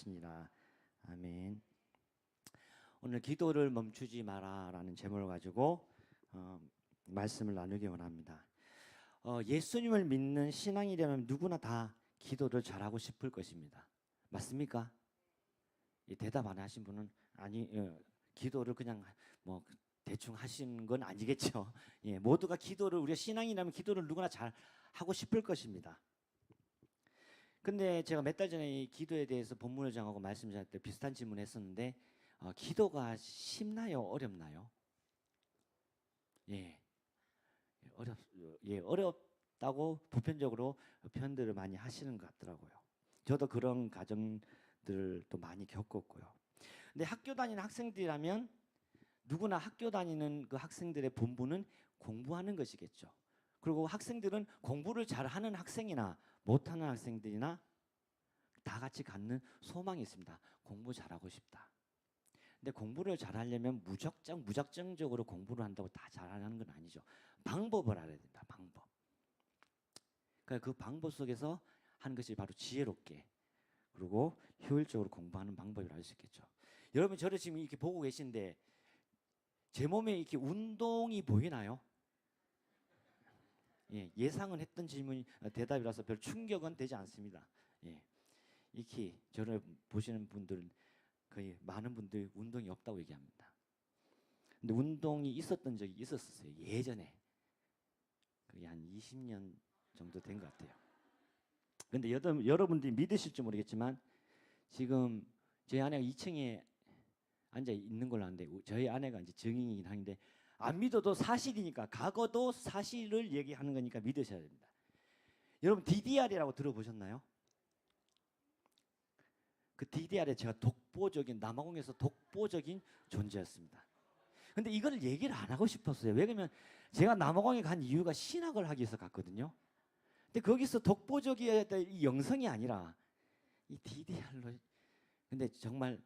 것이니라. 아멘. 오늘 기도를 멈추지 마라라는 제목을 가지고 말씀을 나누기 원합니다. 예수님을 믿는 신앙이라면 누구나 다 기도를 잘하고 싶을 것입니다. 맞습니까? 이 대답 안 하신 분은 아니, 기도를 그냥 뭐 대충 하신 건 아니겠죠. 예, 모두가 기도를, 우리가 신앙이라면 기도를 누구나 잘 하고 싶을 것입니다. 근데 제가 몇 달 전에 이 기도에 대해서 본문회장하고 말씀드릴 때 비슷한 질문을 했었는데, 기도가 쉽나요? 어렵나요? 예, 어렵다고 보편적으로 표현들을 많이 하시는 것 같더라고요. 저도 그런 가정들도 많이 겪었고요. 근데 학교 다니는 학생들이라면 누구나 학교 다니는 그 학생들의 본분은 공부하는 것이겠죠. 그리고 학생들은 공부를 잘하는 학생이나 못하는 학생들이나 다 같이 갖는 소망이 있습니다. 공부 잘하고 싶다. 근데 공부를 잘하려면 무작정적으로 공부를 한다고 다 잘하는 건 아니죠. 방법을 알아야 된다. 방법. 그러니까 그 방법 속에서 하는 것이 바로 지혜롭게 그리고 효율적으로 공부하는 방법이라고 할 수 있겠죠. 여러분 저를 지금 이렇게 보고 계신데 제 몸에 이렇게 운동이 보이나요? 예, 예상은 했던 질문이 대답이라서 별 충격은 되지 않습니다. 예, 이렇게 저를 보시는 분들은 거의 많은 분들이 운동이 없다고 얘기합니다. 근데 운동이 있었던 적이 있었어요. 예전에. 그게 한 20년 정도 된 것 같아요. 근데 여러분들이 믿으실지 모르겠지만 지금 저희 아내가 2층에 앉아 있는 걸로 아는데 저희 아내가 이제 증인이긴 한데 안 믿어도 사실이니까 과거도 사실을 얘기하는 거니까 믿으셔야 됩니다. 여러분 DDR이라고 들어보셨나요? 그 DDR에 제가 남아공에서 독보적인 존재였습니다. 근데 이걸 얘기를 안 하고 싶었어요. 왜냐면 제가 남아공에 간 이유가 신학을 하기 위해서 갔거든요. 근데 거기서 독보적이었던 이 영성이 아니라 이 DDR로 근데 정말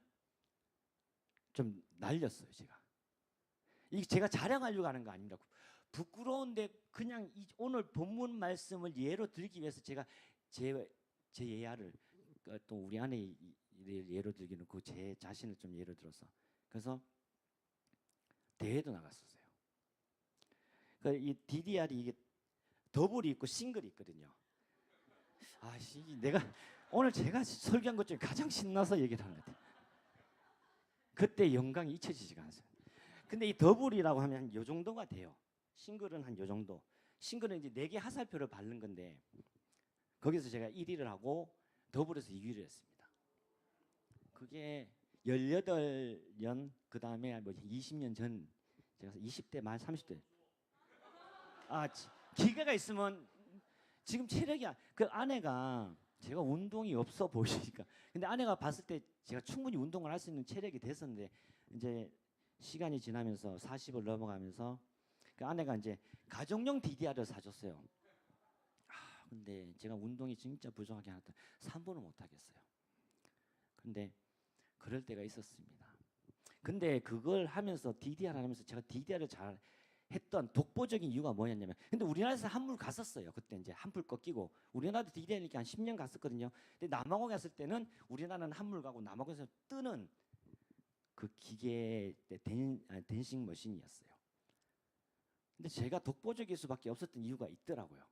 좀 날렸어요, 제가. 이게 제가 자랑하려고 하는 거 아닙니다. 부끄러운데 그냥 오늘 본문 말씀을 예로 들기 위해서 제가 제 예화를 또 우리 아내 예로 들기는 그 제 자신을 좀 예로 들어서 그래서 대회도 나갔었어요. 그러니까 이 DDR이 이게 더블이 있고 싱글이 있거든요. 내가 오늘 제가 설교한 것 중에 가장 신나서 얘기를 하는 것 같아요. 그때 영광이 잊혀지지가 않아요. 근데 이 더블이라고 하면 한 요 정도가 돼요. 싱글은 한 요 정도. 싱글은 이제 4개 화살표를 바른 건데 거기서 제가 1위를 하고 더블에서 2위를 했습니다. 그게 18년 그 다음에 뭐 20년 전 제가 20대 말 30대 기회가 있으면 지금 체력이 그 아내가 제가 운동이 없어 보이니까 근데 아내가 봤을 때 제가 충분히 운동을 할 수 있는 체력이 됐었는데 이제 시간이 지나면서 40을 넘어가면서 그 아내가 이제 가정용 DDR을 사줬어요. 근데 제가 운동이 진짜 부족하게 하다 3분을 못 하겠어요. 근데 그럴 때가 있었습니다. 근데 그걸 하면서 DDR 하면서 제가 DDR을 잘 했던 독보적인 이유가 뭐였냐면 근데 우리나라에서 한물 갔었어요. 그때 이제 한풀 꺾이고 우리나라도 DDR이니까 한 10년 갔었거든요. 근데 남아공 갔을 때는 우리나라는 한물 가고 남아공에서 뜨는 그 기계 댄싱 머신이었어요. 근데 제가 독보적일 수밖에 없었던 이유가 있더라고요.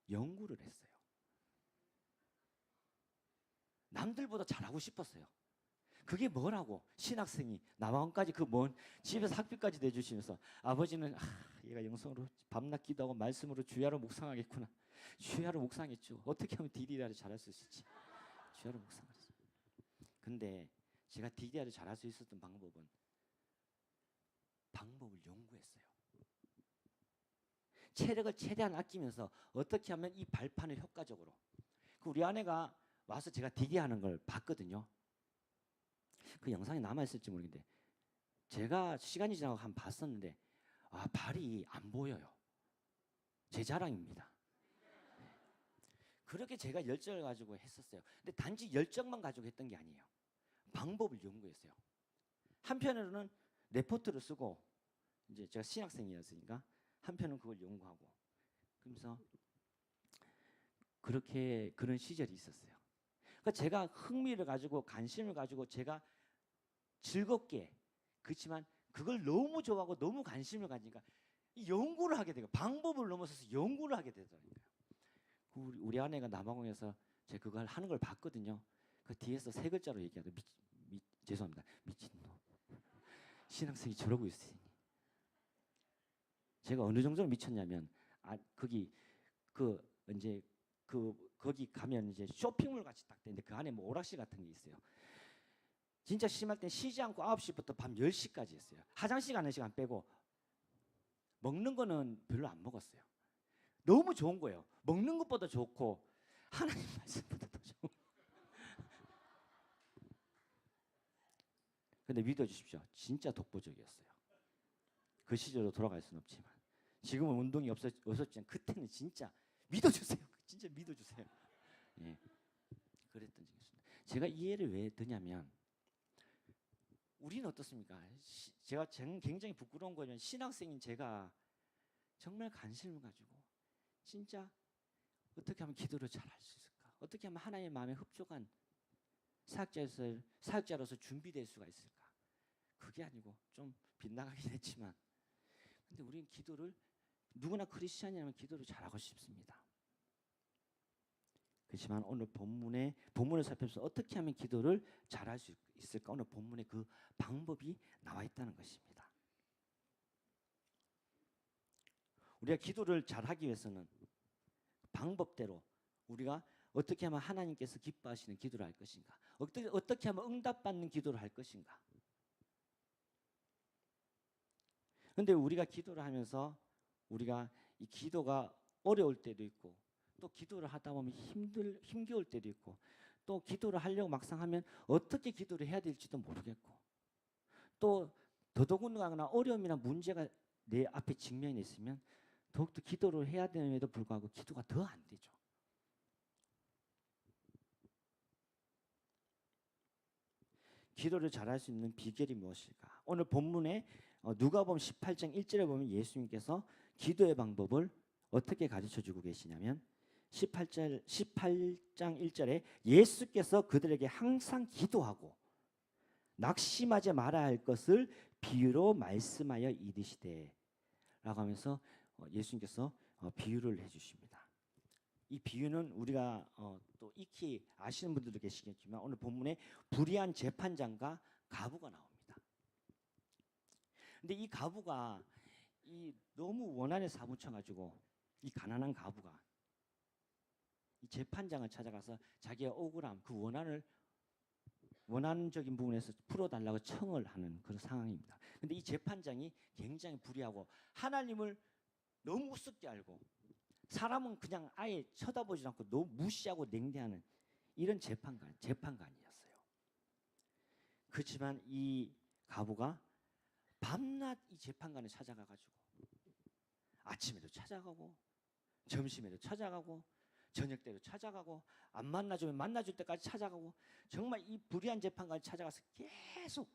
연구를 했어요. 남들보다 잘하고 싶었어요. 그게 뭐라고 신학생이 남아공까지 그 먼 집에서 학비까지 내주시면서 아버지는 얘가 영성으로 밤낮 기도하고 말씀으로 주야로 묵상하겠구나. 주야로 묵상했죠. 어떻게 하면 DDR을 잘할 수 있을지 주야로 묵상했어요. 근데 제가 DDR을 잘할 수 있었던 방법을 연구했어요. 체력을 최대한 아끼면서 어떻게 하면 이 발판을 효과적으로 우리 아내가 와서 제가 DD하는 걸 봤거든요. 그 영상이 남아있을지 모르겠는데 제가 시간이 지나고 한 봤었는데 발이 안 보여요. 제 자랑입니다. 그렇게 제가 열정을 가지고 했었어요. 근데 단지 열정만 가지고 했던 게 아니에요. 방법을 연구했어요. 한편으로는 레포트를 쓰고 이제 제가 신학생이었으니까 한편은 그걸 연구하고 그러면서 그런 시절이 있었어요. 그 제가 흥미를 가지고 관심을 가지고 제가 즐겁게 그렇지만 그걸 너무 좋아하고 너무 관심을 가지니까 연구를 하게 되고 방법을 넘어서서 연구를 하게 되더라고요. 우리 아내가 남아공에서 제가 그걸 하는 걸 봤거든요. 그 뒤에서 세 글자로 얘기하더 죄송합니다. 미친놈. 신학생이 저러고 있으니. 제가 어느 정도로 미쳤냐면 거기 거기 가면 이제 쇼핑몰 같이 딱 되는데 그 안에 뭐 오락실 같은 게 있어요. 진짜 심할 땐 쉬지 않고 9시부터 밤 10시까지 했어요. 화장실 가는 시간 빼고 먹는 거는 별로 안 먹었어요. 너무 좋은 거예요. 먹는 것보다 좋고 하나님 말씀보다 더 좋은. 근데 믿어주십시오. 진짜 독보적이었어요. 그 시절로 돌아갈 수는 없지만 지금은 운동이 없었지만 그때는 진짜 믿어주세요. 진짜 믿어주세요. 예, 그랬던 적이 있습니다. 제가 이 예를 왜 드냐면 우리는 어떻습니까? 제가 굉장히 부끄러운 거는 신학생인 제가 정말 관심을 가지고 진짜 어떻게 하면 기도를 잘 할 수 있을까? 어떻게 하면 하나님의 마음에 흡족한 사역자로서 준비될 수가 있을까? 그게 아니고 좀 빗나가긴 했지만 근데 우리는 기도를 누구나 크리스찬이라면 기도를 잘하고 싶습니다. 그렇지만 오늘 본문을 살펴서 어떻게 하면 기도를 잘할 수 있을까? 오늘 본문에 그 방법이 나와 있다는 것입니다. 우리가 기도를 잘하기 위해서는 방법대로 우리가 어떻게 하면 하나님께서 기뻐하시는 기도를 할 것인가? 어떻게 하면 응답받는 기도를 할 것인가? 그런데 우리가 기도를 하면서 우리가 이 기도가 어려울 때도 있고 또 기도를 하다 보면 힘겨울 때도 있고 또 기도를 하려고 막상 하면 어떻게 기도를 해야 될지도 모르겠고 또 더더군다나 어려움이나 문제가 내 앞에 직면해 있으면 더욱더 기도를 해야 됨에도 불구하고 기도가 더 안 되죠. 기도를 잘할 수 있는 비결이 무엇일까? 오늘 본문에 누가복음 18장 1절에 보면 예수님께서 기도의 방법을 어떻게 가르쳐주고 계시냐면 18장 1절에 예수께서 그들에게 항상 기도하고 낙심하지 말아야 할 것을 비유로 말씀하여 이르시되 라고 하면서 예수님께서 비유를 해주십니다. 이 비유는 우리가 또 익히 아시는 분들도 계시겠지만 오늘 본문에 불의한 재판장과 과부가 나옵니다. 근데 이 과부가 너무 원한에 사무쳐가지고 이 가난한 과부가 이 재판장을 찾아가서 자기의 억울함 그 원한적인 부분에서 풀어달라고 청을 하는 그런 상황입니다. 근데 이 재판장이 굉장히 불의하고 하나님을 너무 우습게 알고 사람은 그냥 아예 쳐다보지 않고 너무 무시하고 냉대하는 이런 재판관이었어요. 그렇지만 이 과부가 밤낮 이 재판관을 찾아가가지고 아침에도 찾아가고 점심에도 찾아가고 저녁 때도 찾아가고 안 만나주면 만나줄 때까지 찾아가고 정말 이 불의한 재판관을 찾아가서 계속.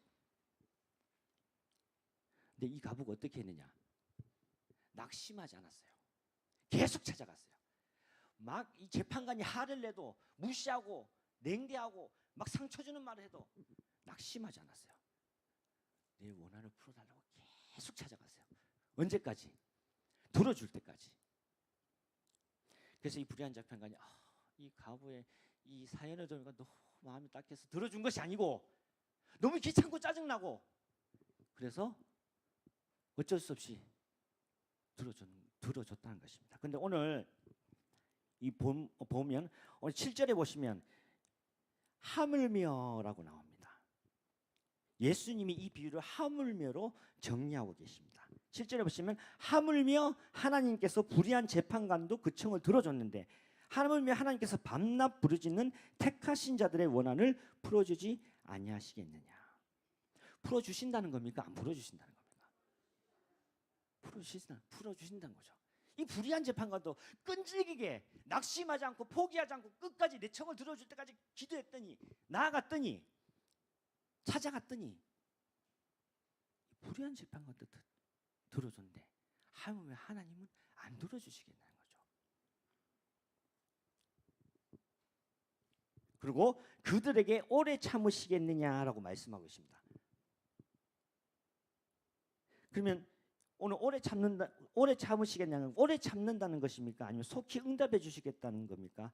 근데 이 과부가 어떻게 했느냐? 낙심하지 않았어요. 계속 찾아갔어요. 막 이 재판관이 화를 내도 무시하고 냉대하고 막 상처 주는 말을 해도 낙심하지 않았어요. 내 원한을 풀어달라고 계속 찾아갔어요. 언제까지? 들어줄 때까지. 그래서 이 불의한 재판관이 이 과부의 이 사연을 들으니까 너무 마음이 딱해서 들어준 것이 아니고 너무 귀찮고 짜증나고 그래서 어쩔 수 없이 들어줬다는 것입니다. 근데 오늘 보면 오늘 7절에 보시면 하물며라고 나옵니다. 예수님이 이 비유를 하물며로 정리하고 계십니다. 7절에 보시면 하물며 하나님께서 불의한 재판관도 그 청을 들어줬는데 하물며 하나님께서 밤낮 부르짖는 택하신 자들의 원한을 풀어주지 아니하시겠느냐. 풀어주신다는 겁니까? 안 풀어주신다는 겁니까? 풀어주신다는 거죠. 이 불의한 재판관도 끈질기게 낙심하지 않고 포기하지 않고 끝까지 내 청을 들어줄 때까지 기도했더니 나아갔더니 찾아갔더니 불의한 재판관도 들어줬는데 하물며 하나님은 안 들어주시겠다는 거죠. 그리고 그들에게 오래 참으시겠느냐라고 말씀하고 있습니다. 그러면 오늘 오래 참으시겠냐는 오래 참는다는 것입니까? 아니면 속히 응답해 주시겠다는 겁니까?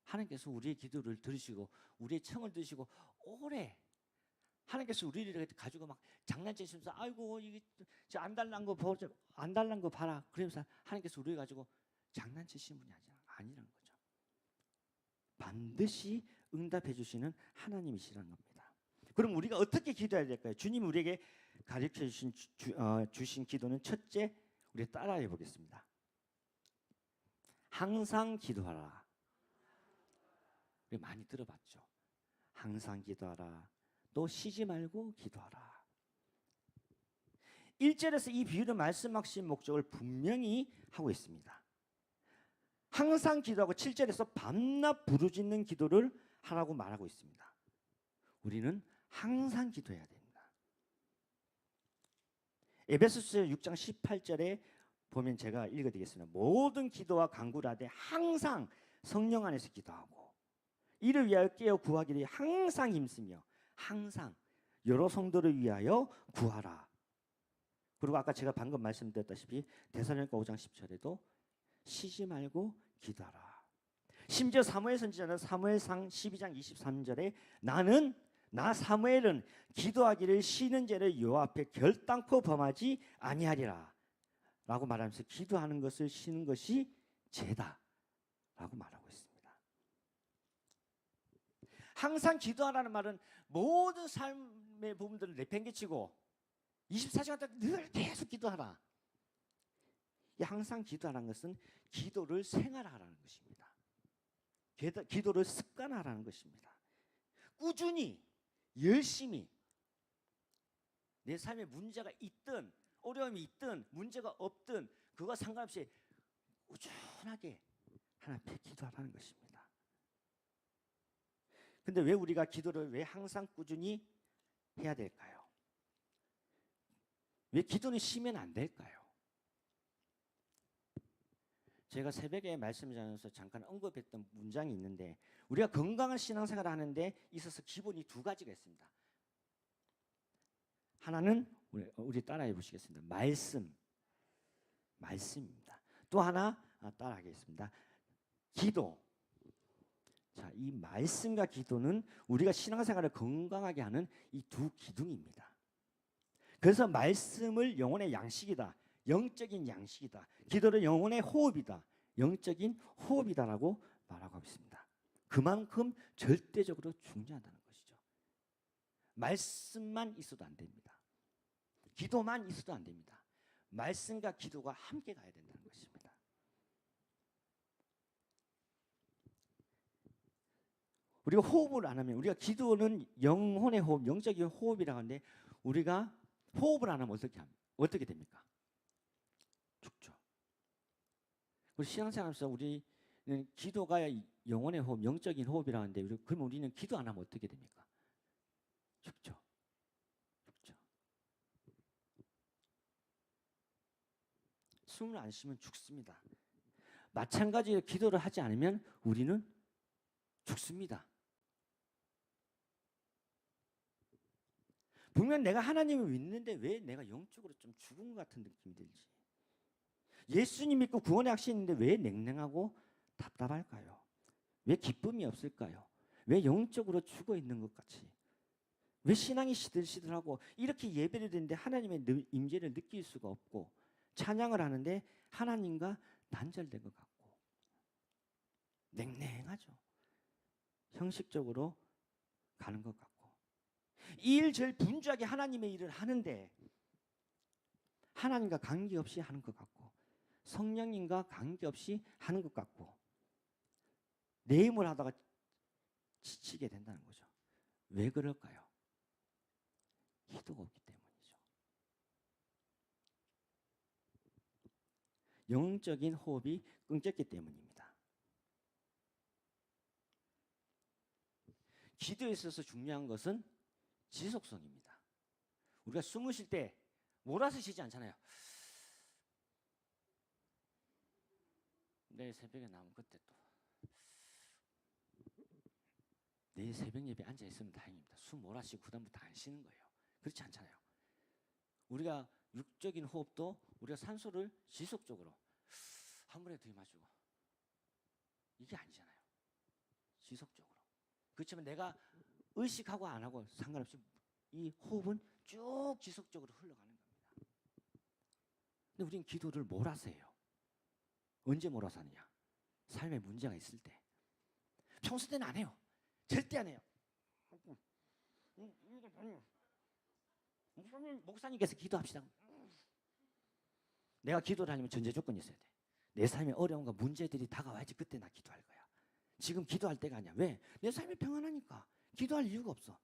하나님께서 우리의 기도를 들으시고 우리의 청을 들으시고 오래 하나님께서 우리를 가지고 막 장난치시면서 아이고 이게 안 달란 거 보자 안 달란 거 봐라 그러면서 하나님께서 우리를 가지고 장난치시는 분이 아니라는 거죠. 반드시 응답해 주시는 하나님이시라는 겁니다. 그럼 우리가 어떻게 기도해야 될까요? 주님이 우리에게 가르쳐 주신 기도는 첫째 우리 따라해 보겠습니다. 항상 기도하라. 우리 많이 들어봤죠. 항상 기도하라. 또 쉬지 말고 기도하라. 1절에서 이 비유를 말씀하신 목적을 분명히 하고 있습니다. 항상 기도하고 7절에서 밤낮 부르짖는 기도를 하라고 말하고 있습니다. 우리는 항상 기도해야 됩니다. 에베소서 6장 18절에 보면 제가 읽어드리겠습니다. 모든 기도와 간구를 하되 항상 성령 안에서 기도하고 이를 위하여 깨어 구하기를 항상 힘쓰며 항상 여러 성도를 위하여 구하라. 그리고 아까 제가 방금 말씀드렸다시피 데살로니가 5장 10절에도 쉬지 말고 기도하라. 심지어 사무엘 선지자는 사무엘상 12장 23절에 나 사무엘은 기도하기를 쉬는 죄를 여호와 앞에 결단코 범하지 아니하리라 라고 말하면서 기도하는 것을 쉬는 것이 죄다 라고 말하고 있습니다. 항상 기도하라는 말은 모든 삶의 부분들을 내팽개치고 24시간 동안 늘 계속 기도하라. 이 항상 기도하라는 것은 기도를 생활하라는 것입니다. 기도를 습관화라는 것입니다. 꾸준히 열심히 내 삶에 문제가 있든 어려움이 있든 문제가 없든 그거 상관없이 꾸준하게 하나님 앞에 기도하라는 것입니다. 근데 왜 우리가 기도를 왜 항상 꾸준히 해야 될까요? 왜 기도는 쉬면 안 될까요? 제가 새벽에 말씀 전에서 잠깐 언급했던 문장이 있는데 우리가 건강한 신앙생활을 하는데 있어서 기본이 두 가지가 있습니다. 하나는 우리 따라해 보시겠습니다. 말씀입니다. 또 하나 따라하겠습니다. 기도. 자, 이 말씀과 기도는 우리가 신앙생활을 건강하게 하는 이 두 기둥입니다. 그래서 말씀을 영혼의 양식이다. 영적인 양식이다. 기도는 영혼의 호흡이다. 영적인 호흡이다라고 말하고 있습니다. 그만큼 절대적으로 중요하다는 것이죠. 말씀만 있어도 안 됩니다. 기도만 있어도 안 됩니다. 말씀과 기도가 함께 가야 된다는 것입니다. 우리가 호흡을 안 하면 우리가 기도는 영혼의 호흡, 영적인 호흡이라고 하는데 우리가 호흡을 안 하면 어떻게 됩니까? 죽죠. 우리 신앙생활에서 우리는 기도가 영혼의 호흡, 영적인 호흡이라고 하는데 그러면 우리는 기도 안 하면 어떻게 됩니까? 죽죠. 숨을 안 쉬면 죽습니다. 마찬가지로 기도를 하지 않으면 우리는 죽습니다. 분명 내가 하나님을 믿는데 왜 내가 영적으로 좀 죽은 것 같은 느낌이 들지? 예수님 믿고 구원의 확신이 있는데 왜 냉랭하고 답답할까요? 왜 기쁨이 없을까요? 왜 영적으로 죽어 있는 것 같이? 왜 신앙이 시들시들하고 이렇게 예배를 드리는데 하나님의 임재를 느낄 수가 없고 찬양을 하는데 하나님과 단절된 것 같고 냉랭하죠. 형식적으로 가는 것 같고 이 일 제일 분주하게 하나님의 일을 하는데 하나님과 관계없이 하는 것 같고 성령님과 관계없이 하는 것 같고 내 힘을 하다가 지치게 된다는 거죠. 왜 그럴까요? 기도가 없기 때문이죠. 영적인 호흡이 끊겼기 때문입니다. 기도에 있어서 중요한 것은 지속성입니다. 우리가 숨을 쉴 때 몰아서 쉬지 않잖아요. 내일 새벽에 나오면 그때 또 내일 새벽 예배 앉아 있으면 다행입니다. 숨 몰아쉬고 그다음부터 안 쉬는 거예요. 그렇지 않잖아요. 우리가 육적인 호흡도 우리가 산소를 지속적으로 한 번에 들이마시고 이게 아니잖아요. 지속적으로. 그렇지만 내가 의식하고 안 하고 상관없이 이 호흡은 쭉 지속적으로 흘러가는 겁니다. 근데 우리는 기도를 몰아서 해요. 언제 몰아서 하느냐? 삶에 문제가 있을 때. 평소 때는 안 해요. 절대 안 해요. 목사님께서 기도합시다. 내가 기도를 하려면 전제 조건이 있어야 돼. 내 삶에 어려움과 문제들이 다가와야지 그때 나 기도할 거야. 지금 기도할 때가 아니야. 왜? 내 삶이 평안하니까. 기도할 이유가 없어.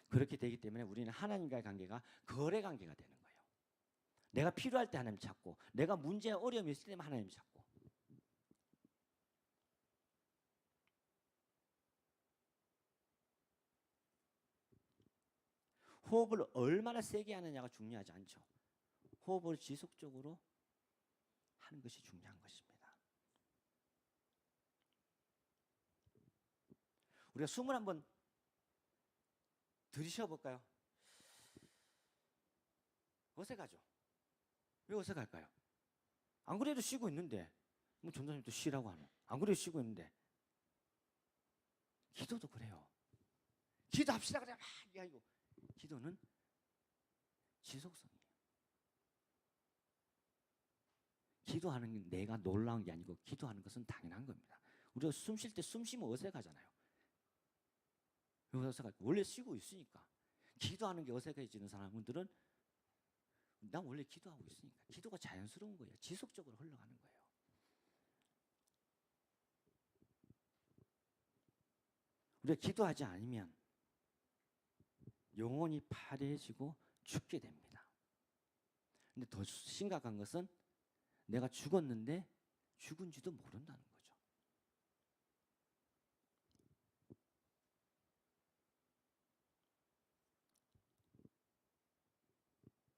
그렇게 되기 때문에 우리는 하나님과의 관계가 거래 관계가 되는 거예요. 내가 필요할 때 하나님 찾고, 내가 문제 어려움이 있을 때만 하나님 찾고. 호흡을 얼마나 세게 하느냐가 중요하지 않죠. 호흡을 지속적으로 하는 것이 중요한 것입니다. 우리가 숨을 한번 들이쉬어 볼까요? 어색하죠? 왜 어색할까요? 안 그래도 쉬고 있는데 뭐 전도사님도 쉬라고 하는, 안 그래도 쉬고 있는데. 기도도 그래요. 기도합시다 그래 막 이야기하고. 기도는 지속성이에요. 기도하는 게 내가 놀라운 게 아니고 기도하는 것은 당연한 겁니다. 우리가 숨 쉴 때 숨 쉬면 어색하잖아요. 원래 쉬고 있으니까. 기도하는 게 어색해지는 사람들은 난 원래 기도하고 있으니까. 기도가 자연스러운 거예요. 지속적으로 흘러가는 거예요. 우리가 기도하지 않으면 영혼이 파래지고 죽게 됩니다. 근데 더 심각한 것은 내가 죽었는데 죽은지도 모른다는 거죠.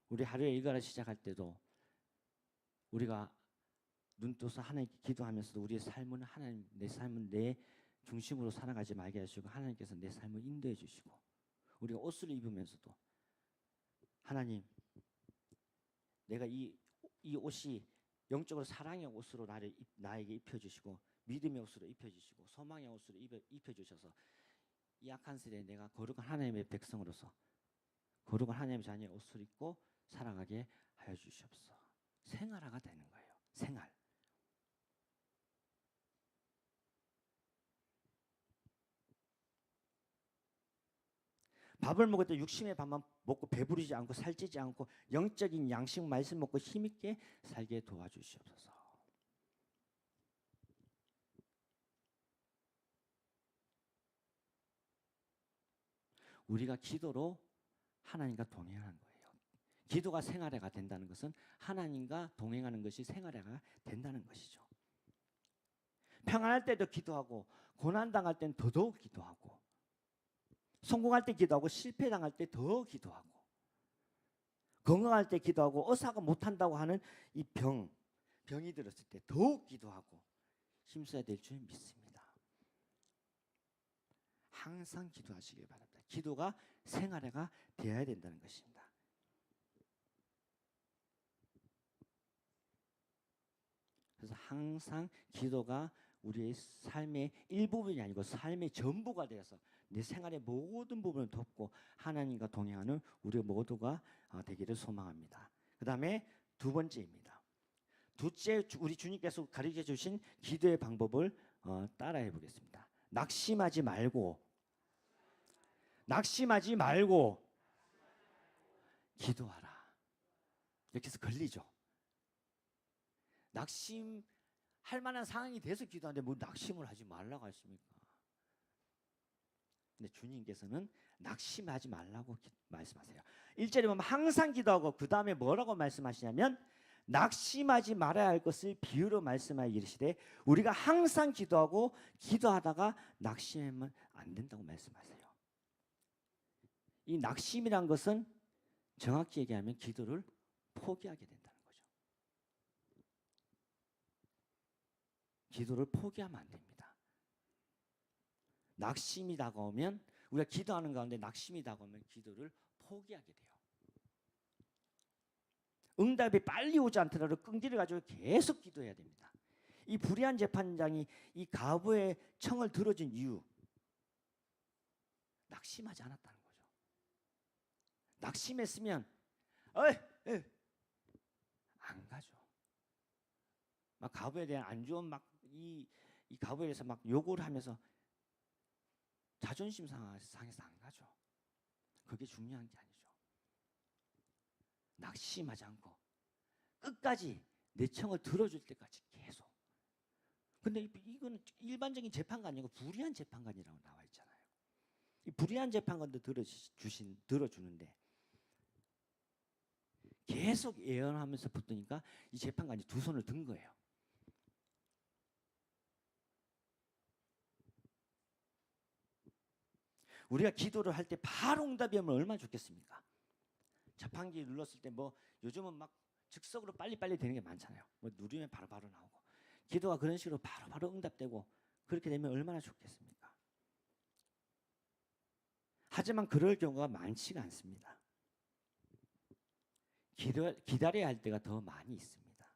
우리 하루의 일과를 시작할 때도 우리가 눈 떠서 하나님께 기도하면서도 우리의 삶은 하나님, 내 삶은 내 중심으로 살아가지 말게 하시고 하나님께서 내 삶을 인도해 주시고, 우리가 옷을 입으면서도 하나님, 내가 이 옷이 영적으로 사랑의 옷으로 나에게 입혀주시고 믿음의 옷으로 입혀주시고 소망의 옷으로 입혀주셔서 이 악한 세대에 내가 거룩한 하나님의 백성으로서 거룩한 하나님의 자녀의 옷을 입고 살아가게 하여 주시옵소서. 생활화가 되는 거예요. 생활. 밥을 먹을 때 육신의 밥만 먹고 배부르지 않고 살찌지 않고 영적인 양식 말씀 먹고 힘있게 살게 도와주시옵소서. 우리가 기도로 하나님과 동행하는 거예요. 기도가 생활화가 된다는 것은 하나님과 동행하는 것이 생활화가 된다는 것이죠. 평안할 때도 기도하고 고난당할 때는 더더욱 기도하고 성공할 때 기도하고 실패당할 때 더 기도하고 건강할 때 기도하고 의사가 못한다고 하는 이 병이 들었을 때 더욱 기도하고 힘써야 될 줄 믿습니다. 항상 기도하시길 바랍니다. 기도가 생활화가 되어야 된다는 것입니다. 그래서 항상 기도가 우리의 삶의 일부분이 아니고 삶의 전부가 되어서 내 생활의 모든 부분을 돕고 하나님과 동행하는 우리 모두가 되기를 소망합니다. 그 다음에 두 번째입니다. 둘째, 우리 주님께서 가르쳐 주신 기도의 방법을 따라해 보겠습니다. 낙심하지 말고 기도하라. 이렇게 해서 걸리죠. 낙심할 만한 상황이 돼서 기도하는데 뭐 낙심을 하지 말라고 하십니까? 근데 주님께서는 낙심하지 말라고 말씀하세요. 1절에 보면 항상 기도하고 그 다음에 뭐라고 말씀하시냐면 낙심하지 말아야 할 것을 비유로 말씀하여 이르시되 우리가 항상 기도하고 기도하다가 낙심하면 안 된다고 말씀하세요. 이 낙심이란 것은 정확히 얘기하면 기도를 포기하게 된다는 거죠. 기도를 포기하면 안 됩니다. 낙심이 다가오면, 우리가 기도하는 가운데 낙심이 다가오면 기도를 포기하게 돼요. 응답이 빨리 오지 않더라도 끈기를 가지고 계속 기도해야 됩니다. 이 불의한 재판장이 이 가부의 청을 들어준 이유, 낙심하지 않았다는 거죠. 낙심했으면 어이, 안 가죠. 막 가부에 대한 안 좋은 이 가부에 대해서 막 욕을 하면서 자존심 상해서 안 가죠. 그게 중요한 게 아니죠. 낙심하지 않고 끝까지 내 청을 들어줄 때까지 계속. 근데 이거는 일반적인 재판관이 아니고 불의한 재판관이라고 나와 있잖아요. 이 불의한 재판관도 들어주는데 계속 예언하면서 붙으니까 이 재판관이 두 손을 든 거예요. 우리가 기도를 할 때 바로 응답이 오면 얼마나 좋겠습니까? 자판기 눌렀을 때 뭐 요즘은 막 즉석으로 빨리빨리 되는 게 많잖아요. 뭐 누르면 바로바로 나오고. 기도가 그런 식으로 바로바로 응답되고 그렇게 되면 얼마나 좋겠습니까? 하지만 그럴 경우가 많지가 않습니다. 기다려야 할 때가 더 많이 있습니다.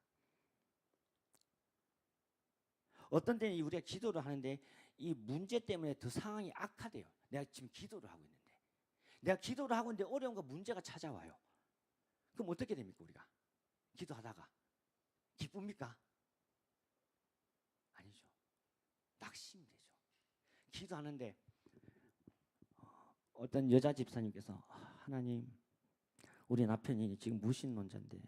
어떤 때는 우리가 기도를 하는데 이 문제 때문에 더 상황이 악화돼요. 내가 지금 기도를 하고 있는데. 내가 기도를 하고 있는데 어려움과 문제가 찾아와요. 그럼 어떻게 됩니까, 우리가? 기도하다가 기쁩니까? 아니죠. 낙심이 되죠. 기도하는데 어떤 여자 집사님께서 하나님, 우리 남편이 지금 무신론자인데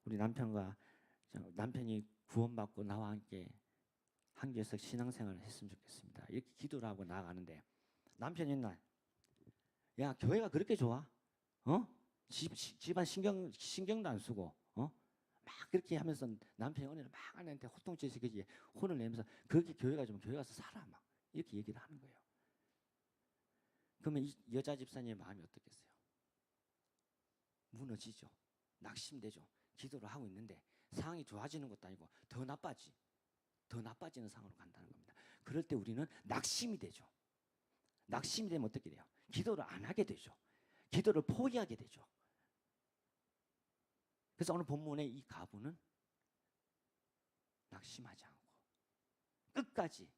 우리 남편이 구원받고 나와 함께 한교에서 신앙생활을 했으면 좋겠습니다. 이렇게 기도를 하고 나아가는데 남편이 날, 야, 교회가 그렇게 좋아? 집안 신경도 안 쓰고 막 그렇게 하면서 남편이 오늘 막 아내한테 호통치면서 혼을 내면서 그렇게 교회가 좀 교회 가서 살아 막 이렇게 얘기를 하는 거예요. 그러면 이 여자 집사님의 마음이 어떻겠어요? 무너지죠. 낙심되죠. 기도를 하고 있는데 상황이 좋아지는 것도 아니고 더 나빠지는 상황으로 간다는 겁니다. 그럴 때 우리는 낙심이 되죠. 낙심이 되면 어떻게 돼요? 기도를 안 하게 되죠. 기도를 포기하게 되죠. 그래서 오늘 본문의 이 가부는 낙심하지 않고 끝까지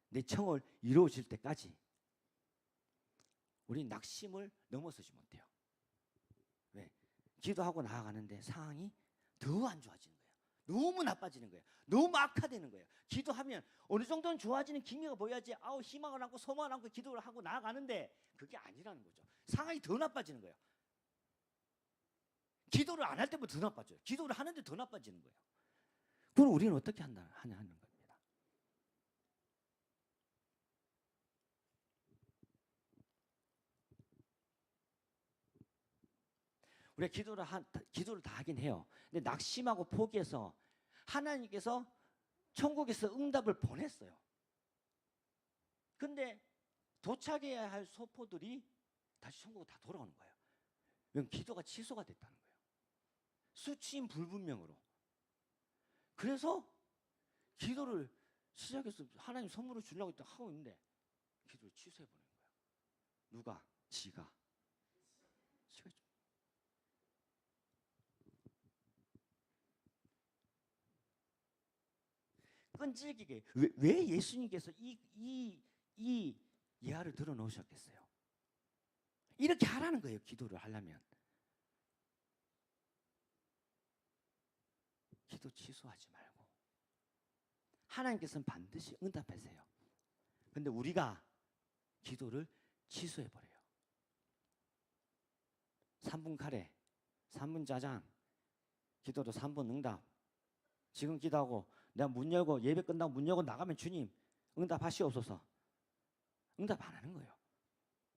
내 청을 이루어질 때까지 우리는 낙심을 넘어서지 못해요. 왜? 기도하고 나아가는데 상황이 더 안 좋아지는 거예요. 너무 나빠지는 거예요. 너무 악화되는 거예요. 기도하면 어느 정도는 좋아지는 기미가 보여야지 희망을 안고 소망을 안고 기도를 하고 나아가는데 그게 아니라는 거죠. 상황이 더 나빠지는 거예요. 기도를 안 할 때보다 더 나빠져요. 기도를 하는데 더 나빠지는 거예요. 그럼 우리는 어떻게 하냐 하는 겁니다. 우리가 기도를 다 하긴 해요. 근데 낙심하고 포기해서 하나님께서 천국에서 응답을 보냈어요. 근데 도착해야 할 소포들이 다시 천국으로 다 돌아오는 거예요. 이건 기도가 취소가 됐다는 거예요. 수치인 불분명으로. 그래서 기도를 시작해서 하나님 선물을 주려고 하고 있는데 기도를 취소해버리는 거예요. 누가? 지가 끈질기게 왜 예수님께서 이 예화를 들어 놓으셨겠어요? 이렇게 하라는 거예요. 기도를 하려면 기도 취소하지 말고 하나님께서는 반드시 응답하세요. 근데 우리가 기도를 취소해버려요. 3분 카레, 3분 짜장, 기도도 3분 응답. 지금 기도하고 내가 문 열고 예배 끝나고 문 열고 나가면 주님 응답하시옵소서. 응답 안 하는 거예요.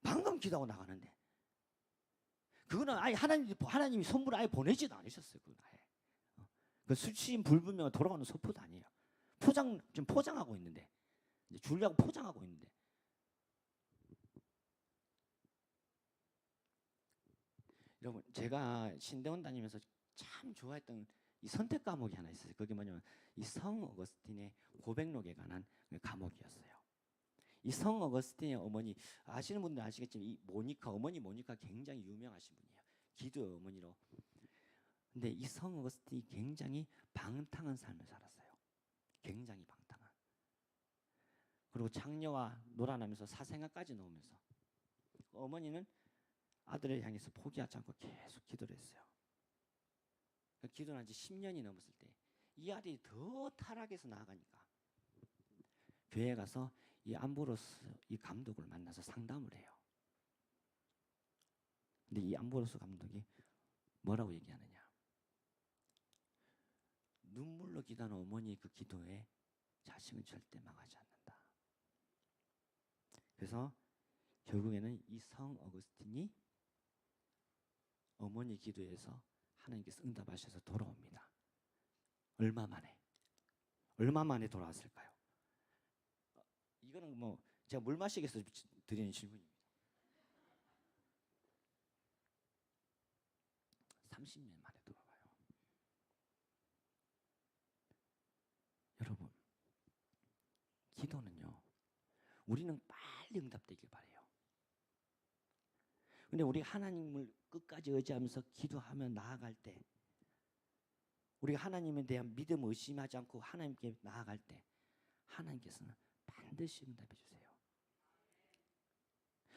방금 기도하고 나가는데 그거는 아예 하나님이 선물을 아예 보내지도 않으셨어요. 그건 아예. 그 수치인 불분명한 돌아가는 소포도 아니에요. 지금 포장하고 있는데 이제 주려고 포장하고 있는데 여러분, 제가 신대원 다니면서 참 좋아했던 이 선택 과목이 하나 있어요. 그게 뭐냐면 이 성 어거스틴의 고백록에 관한 과목이었어요. 이 성 어거스틴의 어머니, 아시는 분들은 아시겠지만 이 모니카, 어머니 모니카 굉장히 유명하신 분이에요. 기도의 어머니로. 근데 이 성 어거스틴이 굉장히 방탕한 삶을 살았어요. 굉장히 방탕한. 그리고 장녀와 놀아나면서 사생활까지 넣으면서 어머니는 아들을 향해서 포기하지 않고 계속 기도를 했어요. 기도를 한 지 10년이 넘었을 때 이 아들이 더 타락해서 나아가니까 교회에 가서 이 암브로스 이 감독을 만나서 상담을 해요. 근데 이 암브로스 감독이 뭐라고 얘기하느냐? 눈물로 기도하는 어머니의 그 기도에 자식은 절대 망하지 않는다. 그래서 결국에는 이 성 어거스틴이 어머니 기도에서 하나님께서 응답하셔서 돌아옵니다. 얼마 만에 돌아왔을까요? 이거는 뭐 제가 물 마시기 위해서 드리는 질문입니다. 30년 만에 돌아와요. 여러분, 기도는요, 우리는 빨리 응답되길 바래요. 근데 우리 하나님을 끝까지 의지하면서 기도하며 나아갈 때, 우리가 하나님에 대한 믿음 의심하지 않고 하나님께 나아갈 때 하나님께서는 반드시 응답해 주세요.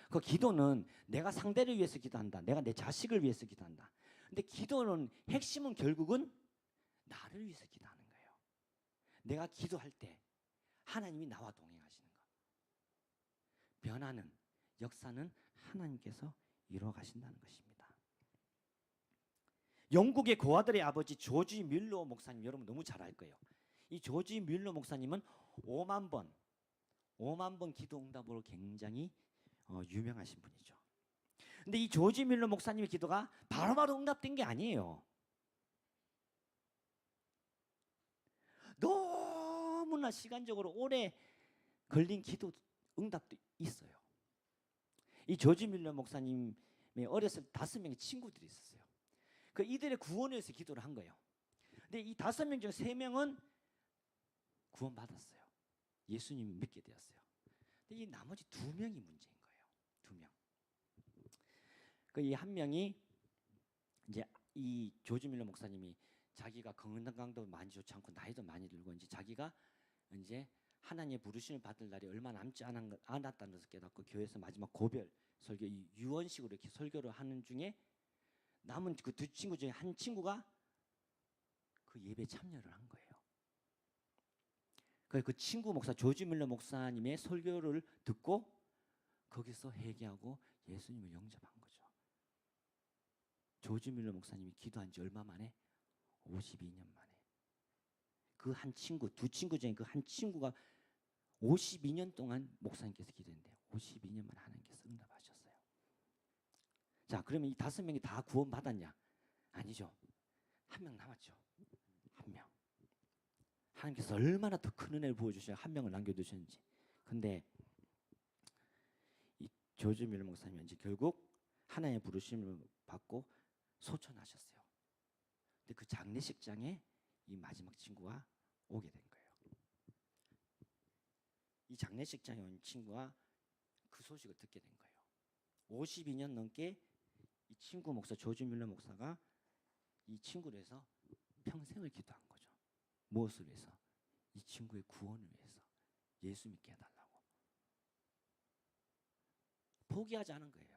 그 기도는 내가 상대를 위해서 기도한다. 내가 내 자식을 위해서 기도한다. 근데 기도는 핵심은 결국은 나를 위해서 기도하는 거예요. 내가 기도할 때 하나님이 나와 동행하시는 거. 변화는, 역사는 하나님께서 이루어 가신다는 것입니다. 영국의 고아들의 아버지 조지 밀러 목사님, 여러분 너무 잘 알 거예요. 이 조지 밀러 목사님은 5만 번 기도 응답으로 굉장히 유명하신 분이죠. 근데 이 조지 밀러 목사님의 기도가 바로바로 응답된 게 아니에요. 너무나 시간적으로 오래 걸린 기도 응답도 있어요. 이 조지 밀러 목사님의 어렸을 때 5명의 친구들이 있었어요. 그 이들의 구원을 위해서 기도를 한 거예요. 근데 이 5명 중 3명은 구원받았어요. 예수님을 믿게 되었어요. 근데 이 나머지 2명이 문제인 거예요. 2명. 그 이 한 명이 이제 이 조지 밀러 목사님이 자기가 건강도 많이 좋지 않고 나이도 많이 들고 이제 자기가 이제 하나님의 부르심을 받을 날이 얼마 남지 않았다는 것을 깨닫고 교회에서 마지막 고별 설교, 이 유언식으로 이렇게 설교를 하는 중에 남은 그 2친구 중에 한 친구가 그 예배에 참여를 한 거예요. 그 친구 목사 조지 밀러 목사님의 설교를 듣고 거기서 회개하고 예수님을 영접한 거죠. 조지 밀러 목사님이 기도한 지 얼마 만에? 52년 만에. 그 한 친구, 2친구 중에 그 한 친구가 52년 동안 목사님께서 기도했는데 52년 만에 하나님께서 응답하셨어요. 자, 그러면 이 5명이 다 구원받았냐? 아니죠. 1명 남았죠. 1명. 하나님께서 얼마나 더 큰 은혜를 부어주셔야 1명을 남겨두셨는지. 근데 이 조지 밀러 목사님은 이제 결국 하나님의 부르심을 받고 소천하셨어요. 근데 그 장례식장에 이 마지막 친구가 오게 된 거예요. 이 장례식장에 온 친구가 그 소식을 듣게 된 거예요. 52년 넘게 이 친구 목사 조지 밀러 목사가 이 친구를 위해서 평생을 기도한 거죠. 무엇을 위해서? 이 친구의 구원을 위해서. 예수 믿게 해달라고. 포기하지 않은 거예요.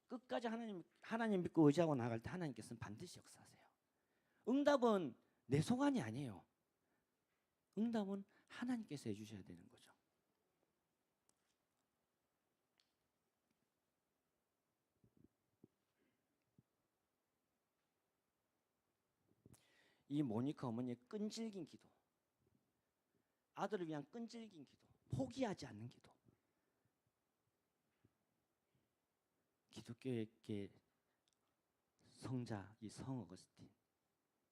끝까지 하나님 믿고 의지하고 나갈 때 하나님께서는 반드시 역사하세요. 응답은 내 소관이 아니에요. 응답은 하나님께서 해주셔야 되는 거죠. 이 모니카 어머니의 끈질긴 기도, 아들을 위한 끈질긴 기도, 포기하지 않는 기도. 기독교의 성자 이 성 어거스틴,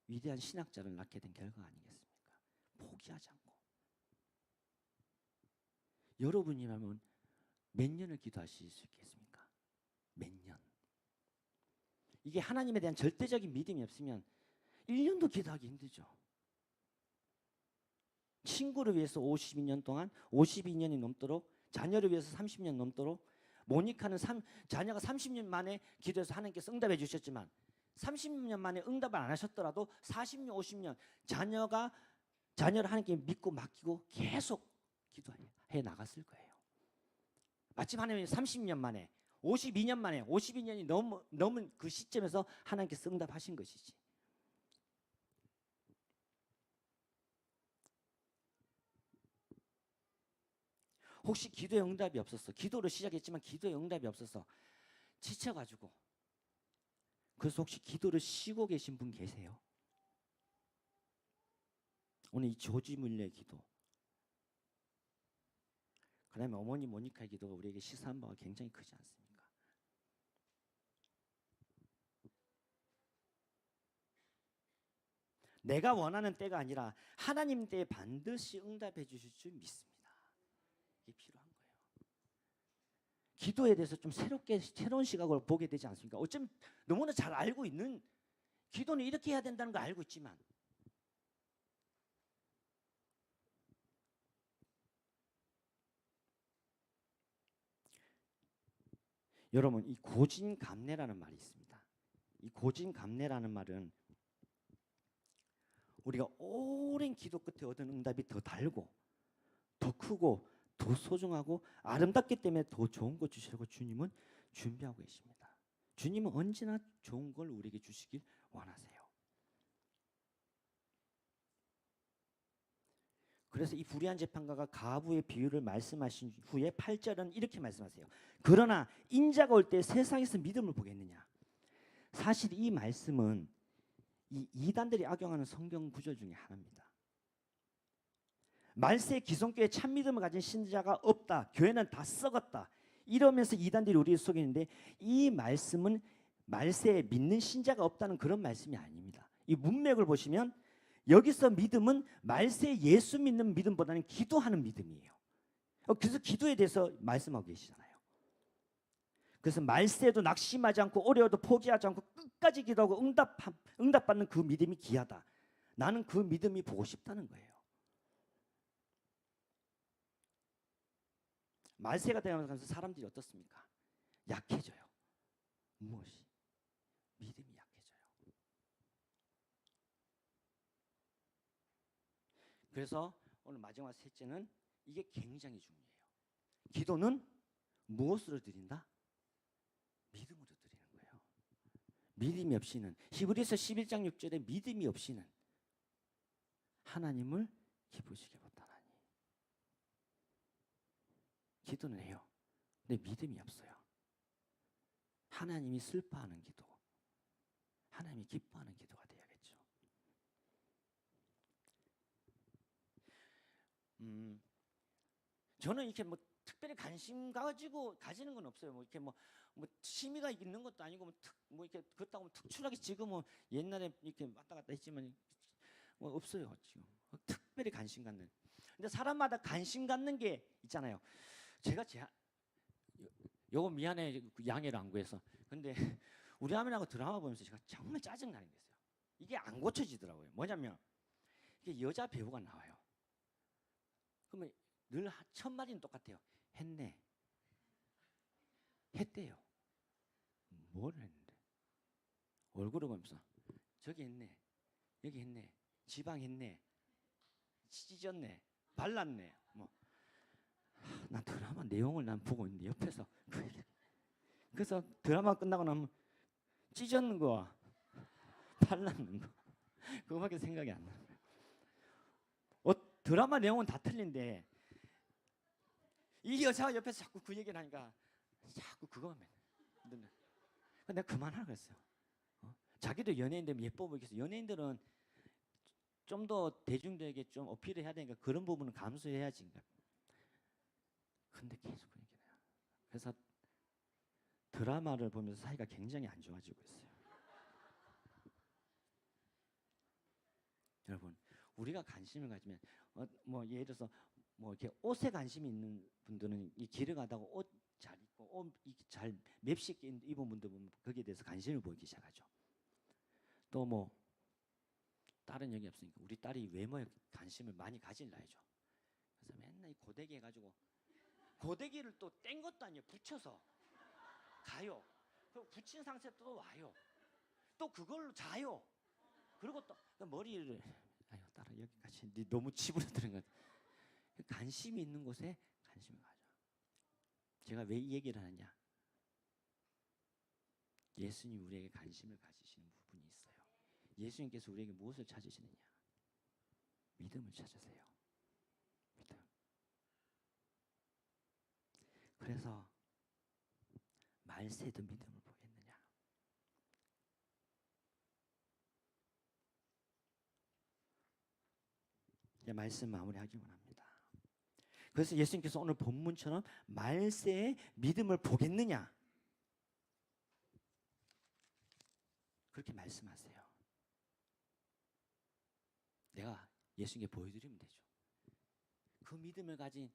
위대한 신학자를 낳게 된 결과 아니겠습니까? 포기하지 않고. 여러분이라면 몇 년을 기도하실 수 있겠습니까? 몇 년? 이게 하나님에 대한 절대적인 믿음이 없으면 1년도 기도하기 힘들죠. 친구를 위해서 52년 동안 52년이 넘도록, 자녀를 위해서 30년 넘도록, 모니카는 자녀가 30년 만에 기도해서 하나님께서 응답해 주셨지만 30년 만에 응답을 안 하셨더라도 40년, 50년 자녀를 하나님께 믿고 맡기고 계속 기도해 나갔을 거예요. 마침 하나님이 30년 만에 52년 만에 52년이 넘은 그 시점에서 하나님께서 응답하신 것이지. 혹시 기도의 응답이 없었어. 기도를 시작했지만 기도의 응답이 없어서 지쳐가지고, 그래서 혹시 기도를 쉬고 계신 분 계세요? 오늘 이 조지 물레의 기도, 그 다음에 어머니 모니카의 기도가 우리에게 시사한 바가 굉장히 크지 않습니까? 내가 원하는 때가 아니라 하나님 때에 반드시 응답해 주실 줄 믿습니다. 이게 필요한 거예요. 기도에 대해서 좀 새로운 시각으로 보게 되지 않습니까? 어쩌면 너무나 잘 알고 있는, 기도는 이렇게 해야 된다는 걸 알고 있지만 여러분, 이 고진감래라는 말이 있습니다. 이 고진감래라는 말은 우리가 오랜 기도 끝에 얻은 응답이 더 달고 더 크고 더 소중하고 아름답기 때문에 더 좋은 것 주시려고 주님은 준비하고 계십니다. 주님은 언제나 좋은 걸 우리에게 주시길 원하세요. 그래서 이 불의한 재판가가 가부의 비유를 말씀하신 후에 8절은 이렇게 말씀하세요. 그러나 인자가 올 때 세상에서 믿음을 보겠느냐. 사실 이 말씀은 이 이단들이 악용하는 성경 구절 중에 하나입니다. 말세 기성교회 참 믿음을 가진 신자가 없다. 교회는 다 썩었다. 이러면서 이단들이 우리를 속이는데, 이 말씀은 말세에 믿는 신자가 없다는 그런 말씀이 아닙니다. 이 문맥을 보시면 여기서 믿음은 말세에 예수 믿는 믿음보다는 기도하는 믿음이에요. 그래서 기도에 대해서 말씀하고 계시잖아요. 그래서 말세에도 낙심하지 않고 어려워도 포기하지 않고 끝까지 기도하고 응답받는 그 믿음이 귀하다. 나는 그 믿음이 보고 싶다는 거예요. 말세가 되면서 사람들이 어떻습니까? 약해져요. 무엇이? 믿음이 약해져요. 그래서 오늘 마지막 셋째는 이게 굉장히 중요해요. 기도는 무엇으로 드린다? 믿음으로 드리는 거예요. 믿음이 없이는, 히브리서 11장 6절에 믿음이 없이는 하나님을 기쁘시게 못하나니. 기도는 해요. 근데 믿음이 없어요. 하나님이 슬퍼하는 기도, 하나님이 기뻐하는 기도가 돼야겠죠. 저는 이렇게 뭐 특별히 관심 가지는 건 없어요. 뭐 이렇게 뭐 취미가 있는 것도 아니고 뭐 이렇게 그렇다고 특출나게 지금은 옛날에 이렇게 왔다 갔다 했지만 뭐 없어요 지금. 특별히 관심 갖는. 근데 사람마다 관심 갖는 게 있잖아요. 제가 요거 미안해, 양해를 안 구해서. 근데 우리 아들하고 드라마 보면서 제가 정말 짜증 나는 게 있어요. 이게 안 고쳐지더라고요. 뭐냐면 이게 여자 배우가 나와요. 그러면 늘 첫 마디는 똑같아요. 했네. 했대요. 뭘 했는데? 얼굴을 보면서 저기 했네, 여기 했네, 지방 했네, 찢었네, 발랐네. 뭐, 난 드라마 내용을 난 보고 있는데 옆에서 그래서 드라마 끝나고 나면 찢었는 거, 발랐는 거 그거밖에 생각이 안 나요. 드라마 내용은 다 틀린데 이 여자가 옆에서 자꾸 그 얘기를 하니까 자꾸 그거만 맨날. 내가 그만하라고 했어요. 자기도 연예인들 예뻐 보이기 위해서, 연예인들은 좀 더 대중들에게 좀 어필을 해야 되니까 그런 부분은 감수해야지. 근데 계속 그 얘기를 해요. 그래서 드라마를 보면서 사이가 굉장히 안 좋아지고 있어요. 여러분, 우리가 관심을 가지면 뭐 예를 들어서 뭐 이렇게 옷에 관심이 있는 분들은 이 길을 가다가 옷 잘 맵시게 입은 분들 보면 거기에 대해서 관심을 보이기 시작하죠. 또 뭐 다른 영이 없으니까 우리 딸이 외모에 관심을 많이 가질 나이죠. 그래서 맨날 이 고데기 해가지고 고데기를 또 뗀 것도 아니에요. 붙여서 가요. 그리고 붙인 상태로 또 와요. 또 그걸로 자요. 그리고 또 머리를 아유 딸아 여기까지 너무 치부려드는 것 같아. 관심이 있는 곳에 관심을 가져. 제가 왜 이 얘기를 하느냐? 예수님 우리에게 관심을 가지시는 부분이 있어요. 예수님께서 우리에게 무엇을 찾으시느냐? 믿음을 찾으세요. 믿음. 그래서 말세도 믿음을 보겠느냐? 이제 말씀 마무리하기 원합니다. 그래서 예수님께서 오늘 본문처럼 말세의 믿음을 보겠느냐? 그렇게 말씀하세요. 내가 예수님께 보여드리면 되죠. 그 믿음을 가진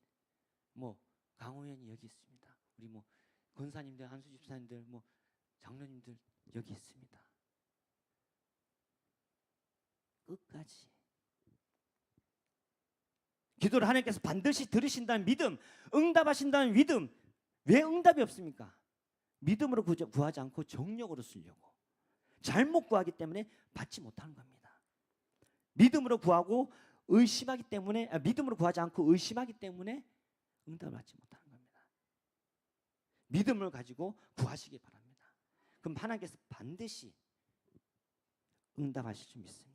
뭐 강호연이 여기 있습니다. 우리 뭐 권사님들, 한수 집사님들, 뭐 장로님들 여기 있습니다. 끝까지 기도를 하나님께서 반드시 들으신다는 믿음, 응답하신다는 믿음. 왜 응답이 없습니까? 믿음으로 구하지 않고 정력으로 쓰려고. 잘못 구하기 때문에 받지 못하는 겁니다. 믿음으로 구하고 의심하기 때문에 믿음으로 구하지 않고 의심하기 때문에 응답을 받지 못하는 겁니다. 믿음을 가지고 구하시기 바랍니다. 그럼 하나님께서 반드시 응답하실 줄 믿습니다.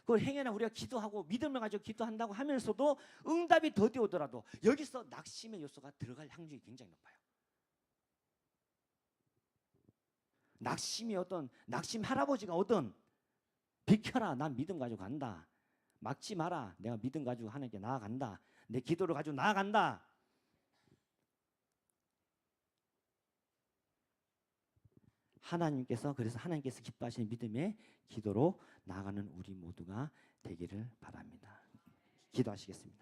그걸 행여나 우리가 기도하고 믿음을 가지고 기도한다고 하면서도 응답이 더디 오더라도 여기서 낙심의 요소가 들어갈 확률이 굉장히 높아요. 낙심이 어떤 낙심 할아버지가 오든 비켜라 난 믿음 가지고 간다. 막지 마라 내가 믿음 가지고 하나님께 나아간다. 내 기도를 가지고 나아간다. 그래서 하나님께서 기뻐하시는 믿음의 기도로 나아가는 우리 모두가 되기를 바랍니다. 기도하시겠습니다.